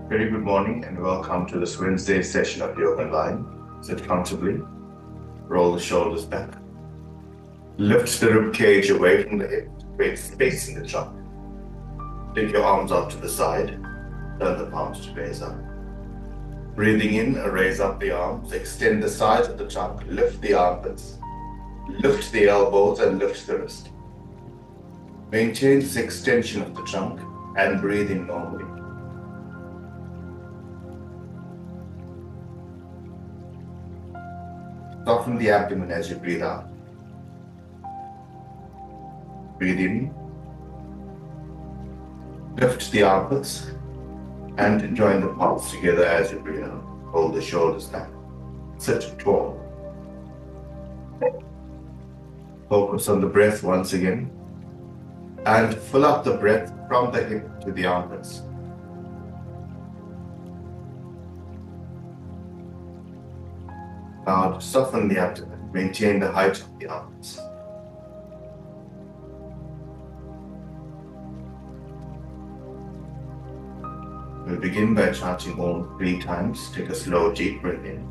Very good morning and welcome to this Wednesday session of Yoga Online. Sit comfortably, roll the shoulders back, lift the rib cage away from the hip, create space in the trunk. Take your arms out to the side, turn the palms to raise up. Breathing in, raise up the arms, extend the sides of the trunk, lift the armpits, lift the elbows and lift the wrist. Maintain this extension of the trunk and breathe in normally. Soften the abdomen as you breathe out. Breathe in. Lift the armpits and join the palms together as you breathe out. Hold the shoulders back. Sit tall. Focus on the breath once again. And fill up the breath from the hip to the armpits. Now soften the abdomen, maintain the height of the arms. We'll begin by chanting Om 3 times. Take a slow, deep breath in.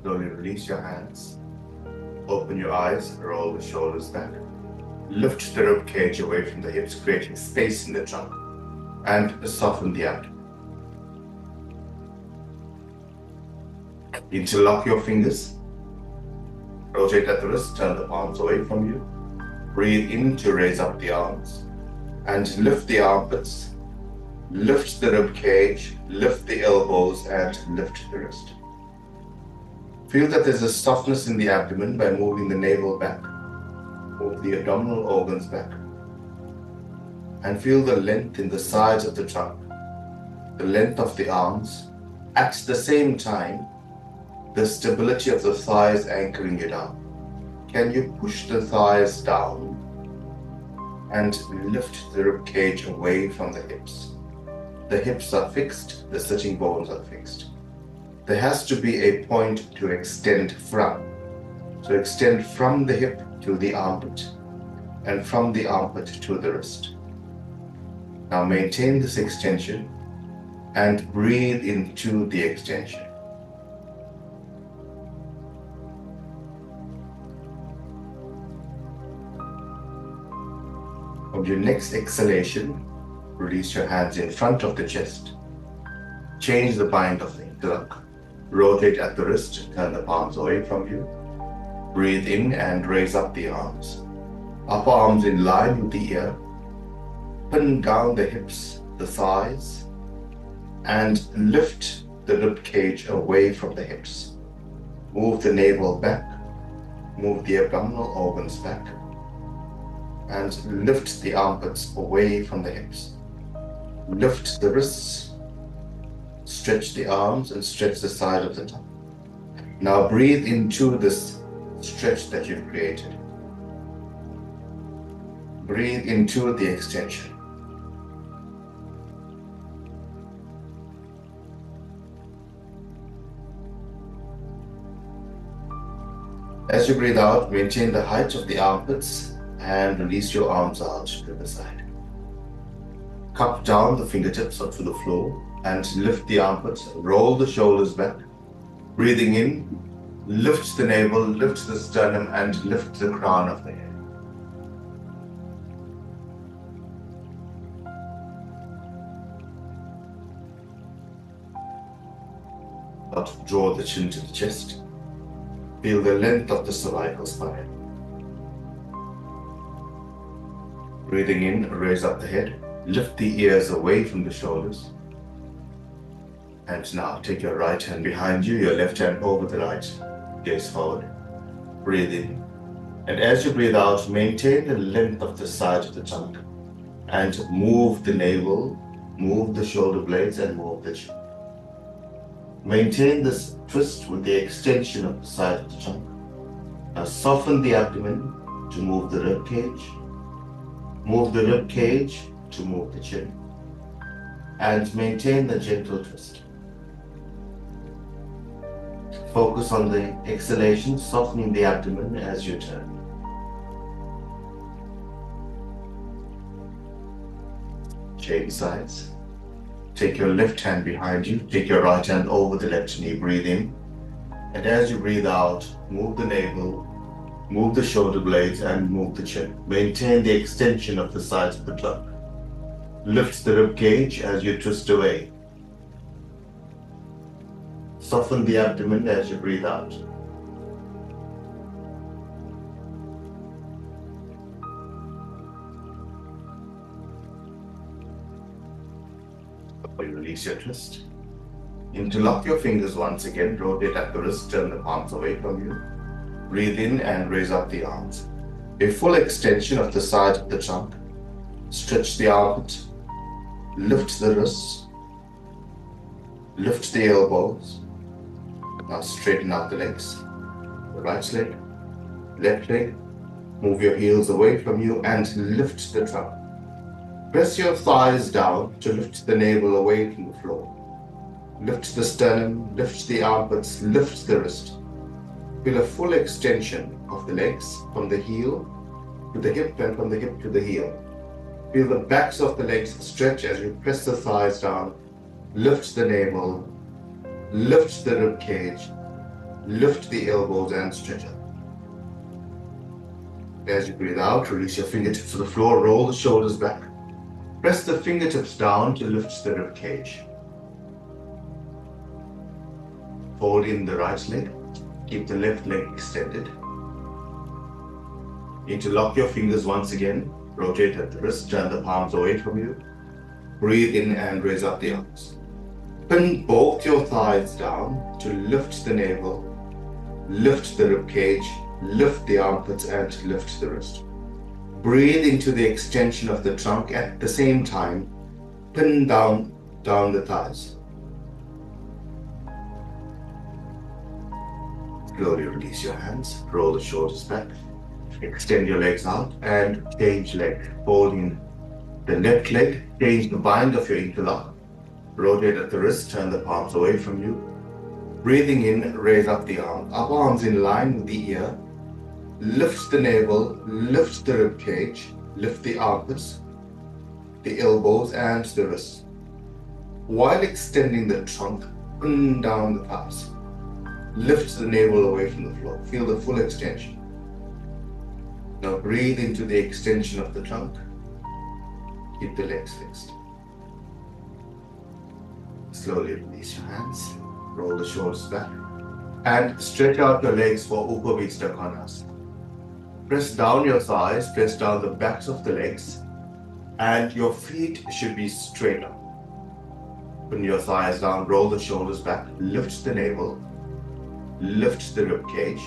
Slowly release your hands. Open your eyes, roll the shoulders back. Lift the rib cage away from the hips, creating space in the trunk. And soften the abdomen. Interlock your fingers. Rotate at the wrist, turn the palms away from you. Breathe in to raise up the arms. And lift the armpits. Lift the rib cage, lift the elbows, and lift the wrist. Feel that there's a softness in the abdomen by moving the navel back. Move the abdominal organs back. And feel the length in the sides of the trunk, the length of the arms. At the same time, the stability of the thighs anchoring you down. Can you push the thighs down and lift the rib cage away from the hips? The hips are fixed, the sitting bones are fixed. There has to be a point to extend from. So extend from the hip to the armpit and from the armpit to the wrist. Now maintain this extension and breathe into the extension. On your next exhalation, release your hands in front of the chest. Change the bind of the trunk. Rotate at the wrist, turn the palms away from you. Breathe in and raise up the arms. Upper arms in line with the ear. Pin down the hips, the thighs, and lift the rib cage away from the hips. Move the navel back. Move the abdominal organs back. And lift the armpits away from the hips. Lift the wrists. Stretch the arms and stretch the side of the tongue. Now breathe into this stretch that you've created. Breathe into the extension. As you breathe out, maintain the height of the armpits and release your arms out to the side. Cup down the fingertips onto the floor and lift the armpits, roll the shoulders back. Breathing in, lift the navel, lift the sternum, and lift the crown of the head. Start to draw the chin to the chest. Feel the length of the cervical spine. Breathing in, raise up the head, lift the ears away from the shoulders. And now take your right hand behind you, your left hand over the right, gaze forward. Breathe in. And as you breathe out, maintain the length of the side of the trunk and move the navel, move the shoulder blades, and move the chin. Maintain this twist with the extension of the side of the trunk. Now soften the abdomen to move the rib cage. Move the rib cage to move the chin. And maintain the gentle twist. Focus on the exhalation, softening the abdomen as you turn. Change sides. Take your left hand behind you. Take your right hand over the left knee. Breathe in. And as you breathe out, move the navel, move the shoulder blades, and move the chin. Maintain the extension of the sides of the trunk. Lift the rib cage as you twist away. Soften the abdomen as you breathe out. You release your twist. Interlock your fingers once again, rotate at the wrist, turn the palms away from you. Breathe in and raise up the arms. A full extension of the side of the trunk. Stretch the armpit, lift the wrists, lift the elbows. Now straighten out the legs. The right leg, left leg. Move your heels away from you and lift the trunk. Press your thighs down to lift the navel away from the floor. Lift the sternum, lift the armpits, lift the wrist. Feel a full extension of the legs from the heel to the hip and from the hip to the heel. Feel the backs of the legs stretch as you press the thighs down. Lift the navel, lift the rib cage, lift the elbows and stretch up. As you breathe out, release your fingertips to the floor, roll the shoulders back. Press the fingertips down to lift the rib cage. Fold in the right leg. Keep the left leg extended. Interlock your fingers once again. Rotate at the wrist, turn the palms away from you. Breathe in and raise up the arms. Pin both your thighs down to lift the navel, lift the rib cage, lift the armpits and lift the wrist. Breathe into the extension of the trunk at the same time. Pin down the thighs. Slowly release your hands, roll the shoulders back, extend your legs out and change leg. Folding the left leg, change the bind of your interlock. Rotate at the wrist, turn the palms away from you. Breathing in, raise up the arms. Up arms in line with the ear. Lift the navel, lift the rib cage, lift the armpits, the elbows and the wrists. While extending the trunk, pin down the thighs. Lift the navel away from the floor. Feel the full extension. Now breathe into the extension of the trunk. Keep the legs fixed. Slowly release your hands. Roll the shoulders back. And stretch out your legs for Upavista Trikonasana. Press down your thighs, press down the backs of the legs. And your feet should be straight up. Put your thighs down, roll the shoulders back, lift the navel. Lift the rib cage.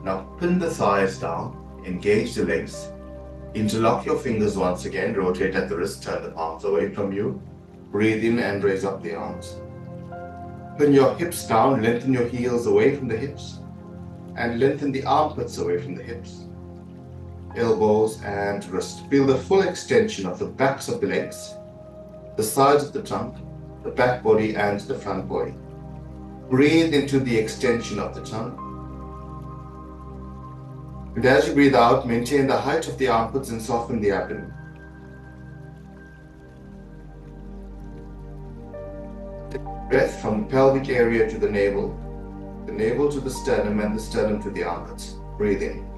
Now pin the thighs down, engage the legs. Interlock your fingers once again, rotate at the wrist, turn the palms away from you. Breathe in and raise up the arms. Pin your hips down, lengthen your heels away from the hips. And lengthen the armpits away from the hips. Elbows and wrist. Feel the full extension of the backs of the legs, the sides of the trunk, the back body and the front body. Breathe into the extension of the trunk. And as you breathe out, maintain the height of the armpits and soften the abdomen. Take breath from the pelvic area to the navel to the sternum and the sternum to the armpits. Breathe in.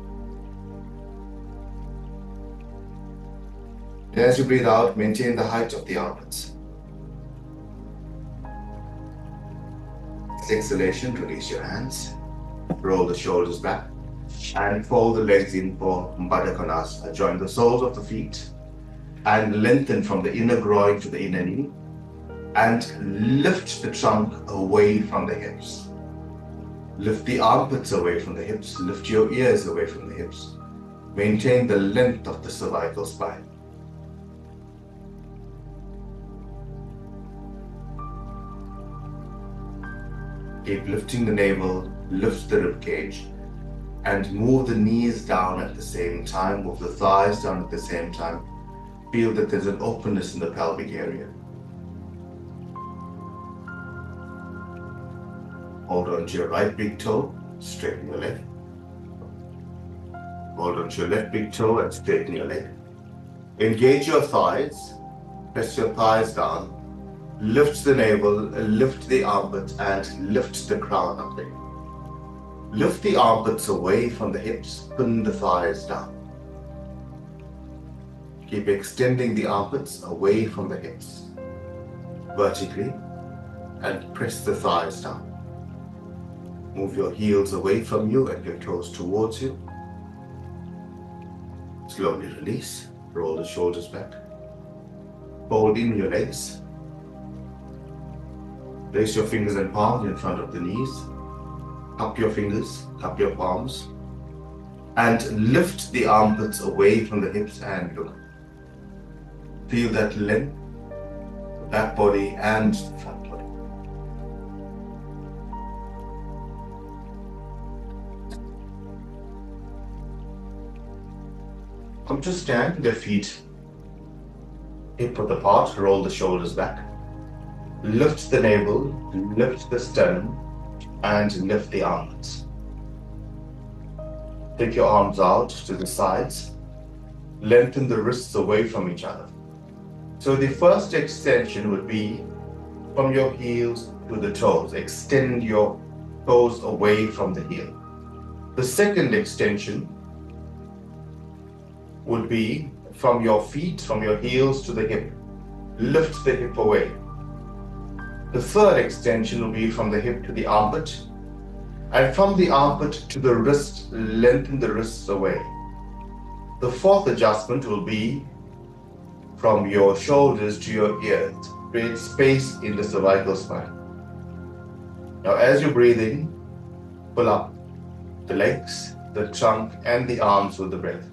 And as you breathe out, maintain the height of the armpits. Exhalation, release your hands, roll the shoulders back and fold the legs in for Trikonasana. Join the soles of the feet and lengthen from the inner groin to the inner knee and lift the trunk away from the hips. Lift the armpits away from the hips, lift your ears away from the hips. Maintain the length of the cervical spine. Keep lifting the navel, lift the rib cage, and move the knees down at the same time, move the thighs down at the same time. Feel that there's an openness in the pelvic area. Hold on to your right big toe, straighten your leg. Hold on to your left big toe and straighten your leg. Engage your thighs, press your thighs down, lift the navel, lift the armpits, and lift the crown up there. Lift the armpits away from the hips, pin the thighs down. Keep extending the armpits away from the hips, vertically, and press the thighs down. Move your heels away from you and your toes towards you. Slowly release, roll the shoulders back. Fold in your legs. Place your fingers and palms in front of the knees. Cup your fingers, cup your palms, and lift the armpits away from the hips and look. Feel that length, the back body and the front body. Come to stand with your feet hip-width apart, roll the shoulders back. Lift the navel, lift the sternum, and lift the armpits. Take your arms out to the sides. Lengthen the wrists away from each other. So the first extension would be from your heels to the toes. Extend your toes away from the heel. The second extension would be from your feet, from your heels to the hip. Lift the hip away. The third extension will be from the hip to the armpit, and from the armpit to the wrist, lengthen the wrists away. The fourth adjustment will be from your shoulders to your ears. Create space in the cervical spine. Now as you breathe in, pull up the legs, the trunk, and the arms with the breath.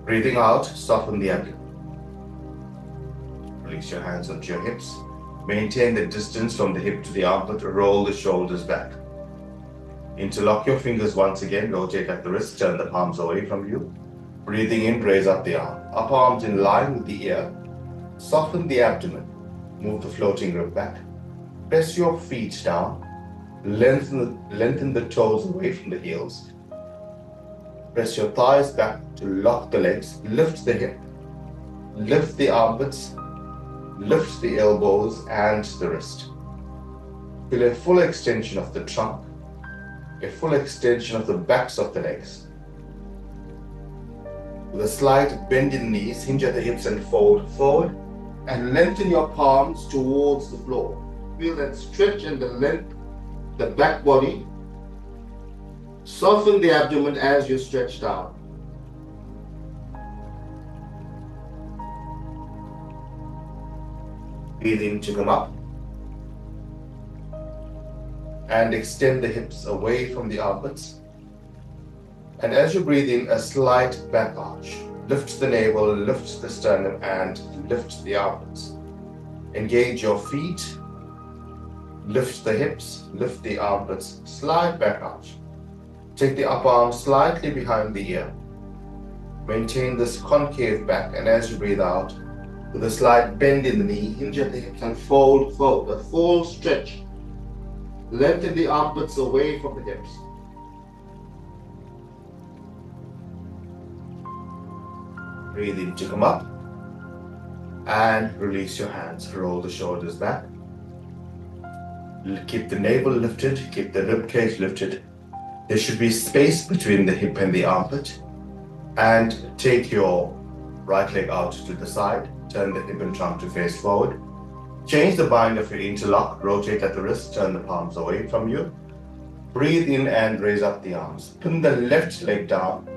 Breathing out, soften the abdomen. Release your hands onto your hips. Maintain the distance from the hip to the armpit. Roll the shoulders back. Interlock your fingers once again. Rotate at the wrist. Turn the palms away from you. Breathing in, raise up the arm. Upper arms in line with the ear. Soften the abdomen. Move the floating rib back. Press your feet down. Lengthen the toes away from the heels. Press your thighs back to lock the legs. Lift the hip. Lift the armpits. Lift the elbows and the wrist. Feel a full extension of the trunk, a full extension of the backs of the legs. With a slight bend in the knees, hinge at the hips and fold forward, and lengthen your palms towards the floor. Feel that stretch and the length, the back body. Soften the abdomen as you stretch down. Breathe in to come up. And extend the hips away from the armpits. And as you breathe in, a slight back arch. Lift the navel, lift the sternum, and lift the armpits. Engage your feet. Lift the hips, lift the armpits, slide back arch. Take the upper arm slightly behind the ear. Maintain this concave back, and as you breathe out, with a slight bend in the knee, hinge at the hips and fold forward, a full stretch. Lengthen the armpits away from the hips. Breathe in to come up and release your hands. Roll the shoulders back. Keep the navel lifted, keep the rib cage lifted. There should be space between the hip and the armpit. And take your right leg out to the side. Turn the hip and trunk to face forward. Change the bind of your interlock. Rotate at the wrist. Turn the palms away from you. Breathe in and raise up the arms. Pin the left leg down.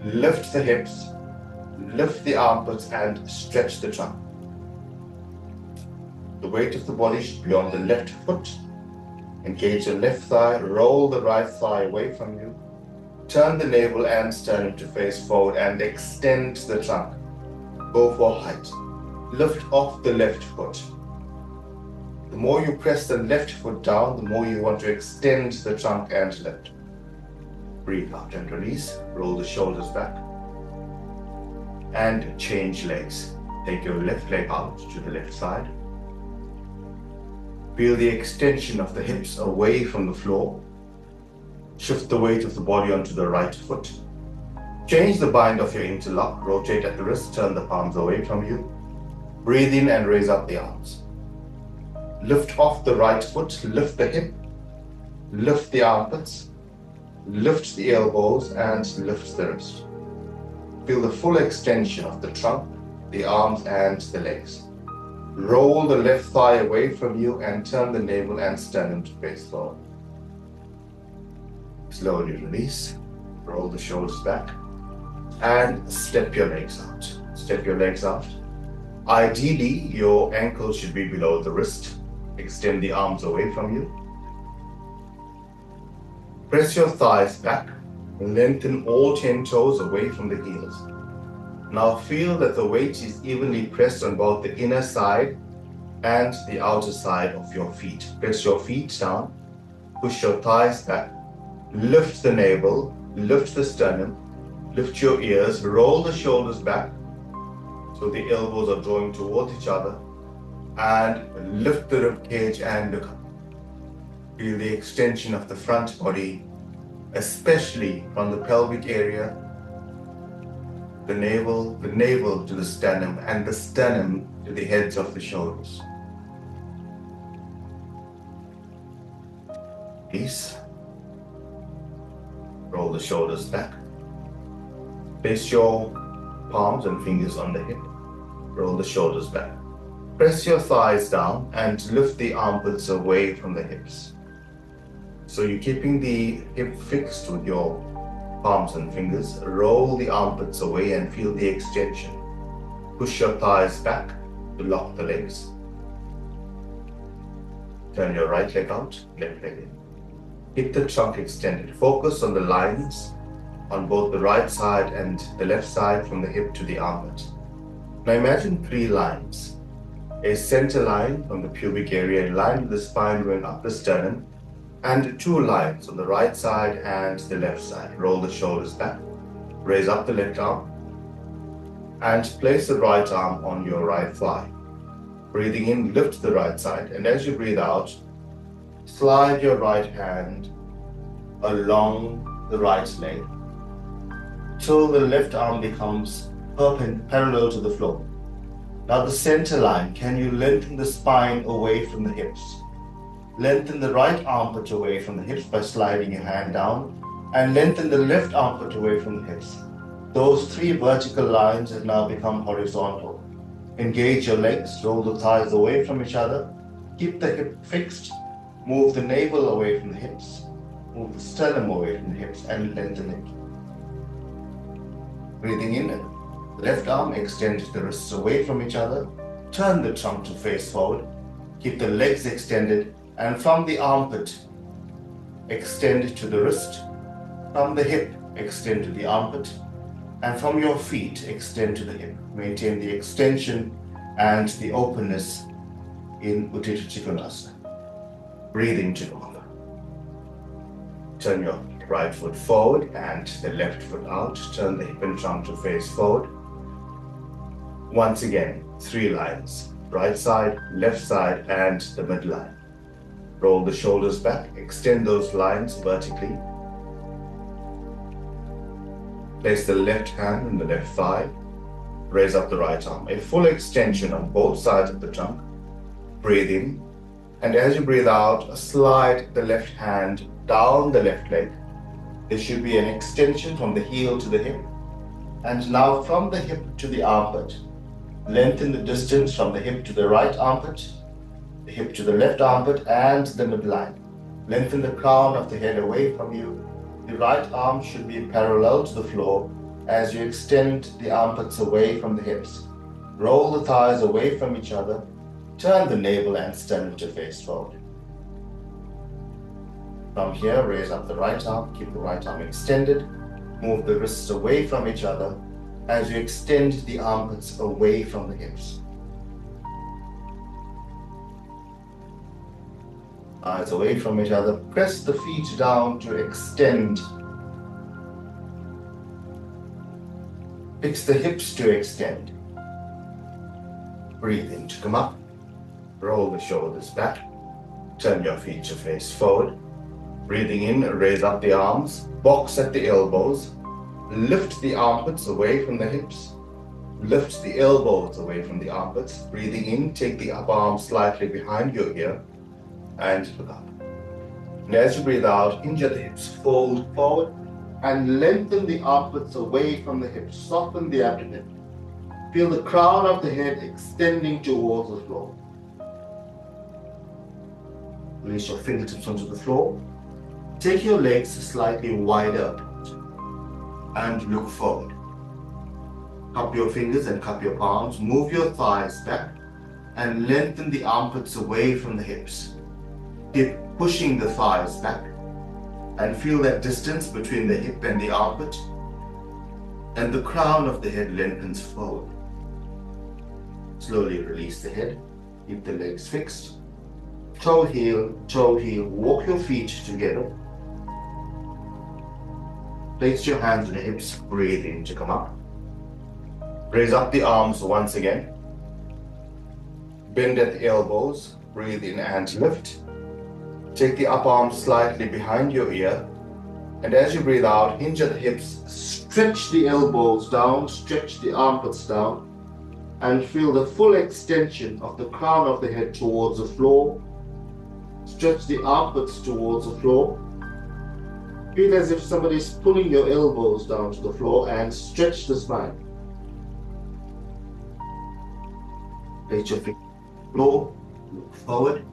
Lift the hips. Lift the armpits and stretch the trunk. The weight of the body should be on the left foot. Engage the left thigh. Roll the right thigh away from you. Turn the navel and sternum to face forward and extend the trunk. Go for height. Lift off the left foot. The more you press the left foot down, the more you want to extend the trunk and lift. Breathe out and release. Roll the shoulders back. And change legs. Take your left leg out to the left side. Feel the extension of the hips away from the floor. Shift the weight of the body onto the right foot. Change the bind of your interlock. Rotate at the wrist. Turn the palms away from you. Breathe in and raise up the arms. Lift off the right foot. Lift the hip. Lift the armpits. Lift the elbows and lift the wrist. Feel the full extension of the trunk, the arms and the legs. Roll the left thigh away from you and turn the navel and sternum to face forward. Slowly release. Roll the shoulders back and step your legs out. Step your legs out. Ideally, your ankles should be below the wrist. Extend the arms away from you. Press your thighs back. Lengthen all 10 toes away from the heels. Now feel that the weight is evenly pressed on both the inner side and the outer side of your feet. Press your feet down. Push your thighs back. Lift the navel. Lift the sternum. Lift your ears. Roll the shoulders back so the elbows are drawing towards each other. And lift the rib cage and look up. Feel the extension of the front body, especially from the pelvic area, the navel to the sternum, and the sternum to the heads of the shoulders. Release. Roll the shoulders back. Place your palms and fingers on the hip. Roll the shoulders back. Press your thighs down and lift the armpits away from the hips. So you're keeping the hip fixed with your palms and fingers. Roll the armpits away and feel the extension. Push your thighs back to lock the legs. Turn your right leg out, left leg in. Keep the trunk extended. Focus on the lines on both the right side and the left side from the hip to the armpit. Now imagine 3 lines. A center line from the pubic area in line with the spine going up the sternum, and 2 lines on the right side and the left side. Roll the shoulders back. Raise up the left arm and place the right arm on your right thigh. Breathing in, lift the right side, and as you breathe out, slide your right hand along the right leg till the left arm becomes parallel to the floor. Now the center line, can you lengthen the spine away from the hips? Lengthen the right armpit away from the hips by sliding your hand down, and lengthen the left armpit away from the hips. Those 3 vertical lines have now become horizontal. Engage your legs, roll the thighs away from each other, keep the hip fixed, move the navel away from the hips, move the sternum away from the hips, and lengthen it. Breathing in, left arm, extend the wrists away from each other, turn the trunk to face forward, keep the legs extended, and from the armpit, extend to the wrist, from the hip, extend to the armpit, and from your feet, extend to the hip. Maintain the extension and the openness in Utthita Trikonasana. Breathing to longer. Turn your right foot forward and the left foot out. Turn the hip and trunk to face forward. Once again, 3 lines. Right side, left side, and the midline. Roll the shoulders back. Extend those lines vertically. Place the left hand on the left thigh. Raise up the right arm. A full extension on both sides of the trunk. Breathe in. And as you breathe out, slide the left hand down the left leg. There should be an extension from the heel to the hip. And now from the hip to the armpit, lengthen the distance from the hip to the right armpit, the hip to the left armpit, and the midline. Lengthen the crown of the head away from you. The right arm should be parallel to the floor as you extend the armpits away from the hips. Roll the thighs away from each other. Turn the navel and sternum to face forward. From here, raise up the right arm. Keep the right arm extended. Move the wrists away from each other as you extend the armpits away from the hips. Eyes away from each other. Press the feet down to extend. Fix the hips to extend. Breathe in to come up. Roll the shoulders back. Turn your feet to face forward. Breathing in, raise up the arms. Box at the elbows. Lift the armpits away from the hips. Lift the elbows away from the armpits. Breathing in, take the upper arm slightly behind your ear and look up. And as you breathe out, hinge at the hips, fold forward and lengthen the armpits away from the hips. Soften the abdomen. Feel the crown of the head extending towards the floor. Release your fingertips onto the floor. Take your legs slightly wider and look forward. Cup your fingers and cup your palms. Move your thighs back and lengthen the armpits away from the hips. Keep pushing the thighs back and feel that distance between the hip and the armpit, and the crown of the head lengthens forward. Slowly release the head. Keep the legs fixed. Toe heel, walk your feet together. Place your hands on the hips, breathe in to come up. Raise up the arms once again. Bend at the elbows, breathe in and lift. Take the upper arm slightly behind your ear. And as you breathe out, hinge at the hips, stretch the elbows down, stretch the armpits down, and feel the full extension of the crown of the head towards the floor. Stretch the armpits towards the floor. Feel as if somebody is pulling your elbows down to the floor, and stretch the spine. Place your feet on the floor, look forward.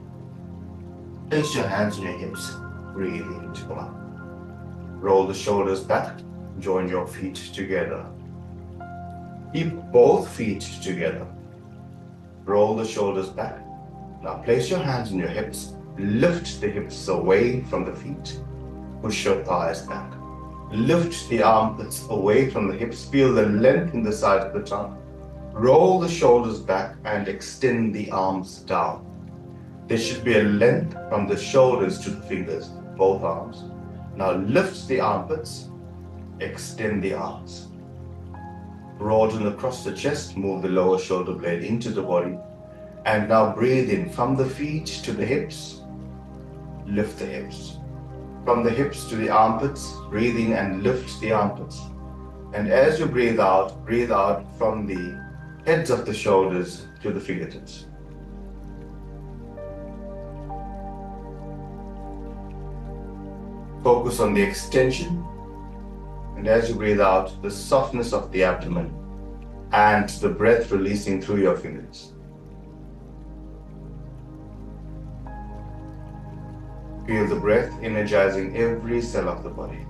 Place your hands on your hips, breathe in to come up. Roll the shoulders back, join your feet together. Keep both feet together. Roll the shoulders back. Now place your hands on your hips, lift the hips away from the feet. Push your thighs back. Lift the armpits away from the hips, feel the length in the side of the tongue. Roll the shoulders back and extend the arms down. There should be a length from the shoulders to the fingers, both arms. Now lift the armpits, extend the arms. Broaden across the chest, move the lower shoulder blade into the body. And now breathe in from the feet to the hips, lift the hips. From the hips to the armpits, breathe in and lift the armpits. And as you breathe out from the heads of the shoulders to the fingertips. Focus on the extension, and as you breathe out, the softness of the abdomen and the breath releasing through your fingers. Feel the breath energizing every cell of the body.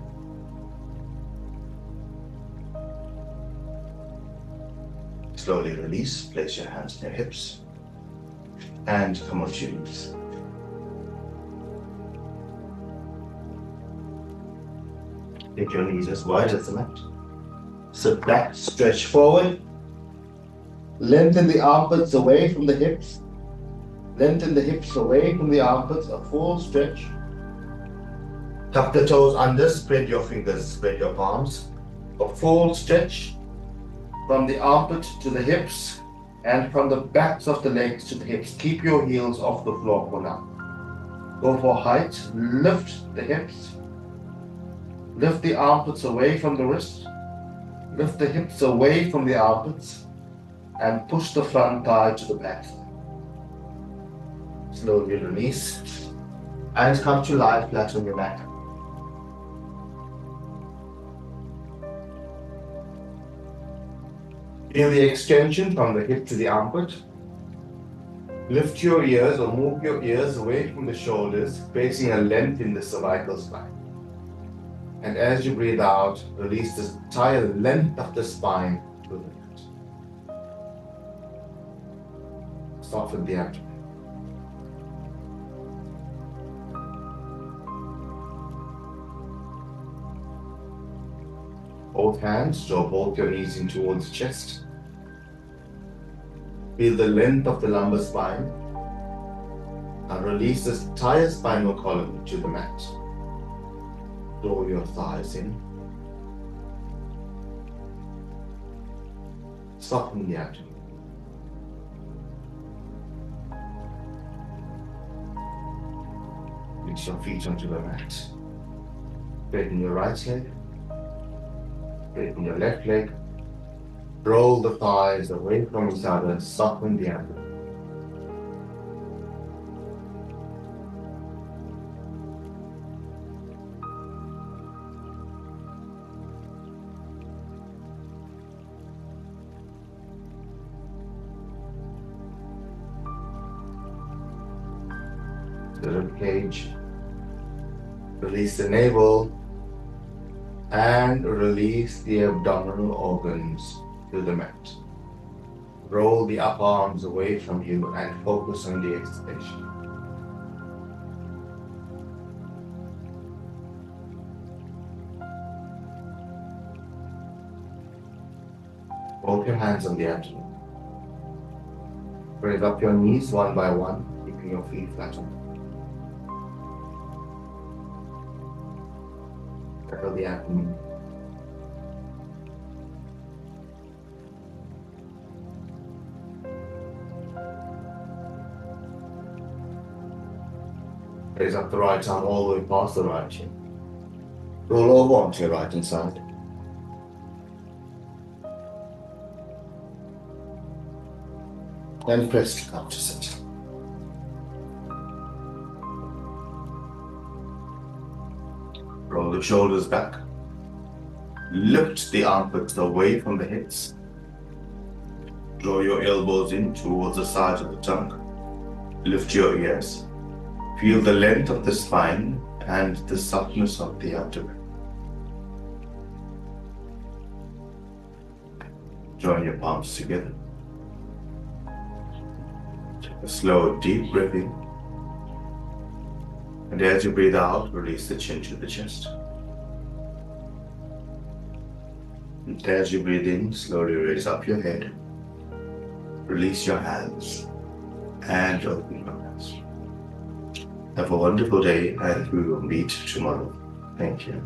Slowly release, place your hands on your hips, and come onto your knees. Take your knees as wide as the mat. Sit back, stretch forward. Lengthen the armpits away from the hips. Lengthen the hips away from the armpits, a full stretch. Tuck the toes under, spread your fingers, spread your palms. A full stretch from the armpit to the hips and from the backs of the legs to the hips. Keep your heels off the floor for now. Go for height, lift the hips. Lift the armpits away from the wrist. Lift the hips away from the armpits and push the front thigh to the back. Slowly release and come to lie flat on your mat. Feel the extension from the hip to the armpit. Lift your ears or move your ears away from the shoulders, facing a length in the cervical spine. And as you breathe out, release the entire length of the spine to the mat. Soften the abdomen. Both hands, draw both your knees in towards the chest. Feel the length of the lumbar spine. And release the entire spinal column to the mat. Draw your thighs in. Soften the abdomen. Reach your feet onto the mat. Straighten your right leg. Straighten your left leg. Roll the thighs away from each other. Soften the abdomen. The rib cage. Release the navel and release the abdominal organs to the mat. Roll the upper arms away from you and focus on the exhalation. Both your hands on the abdomen. Raise up your knees one by one, keeping your feet flat on. Settle the abdomen. Raise up the right arm all the way past the right chin. Roll over onto your right hand side. And press to come to center. Roll the shoulders back. Lift the armpits away from the hips. Draw your elbows in towards the sides of the tongue. Lift your ears. Feel the length of the spine and the softness of the abdomen. Join your palms together. Take a slow, deep breath in. And as you breathe out, release the chin to the chest. And as you breathe in, slowly raise up your head. Release your hands and open your eyes. Have a wonderful day, and we will meet tomorrow. Thank you.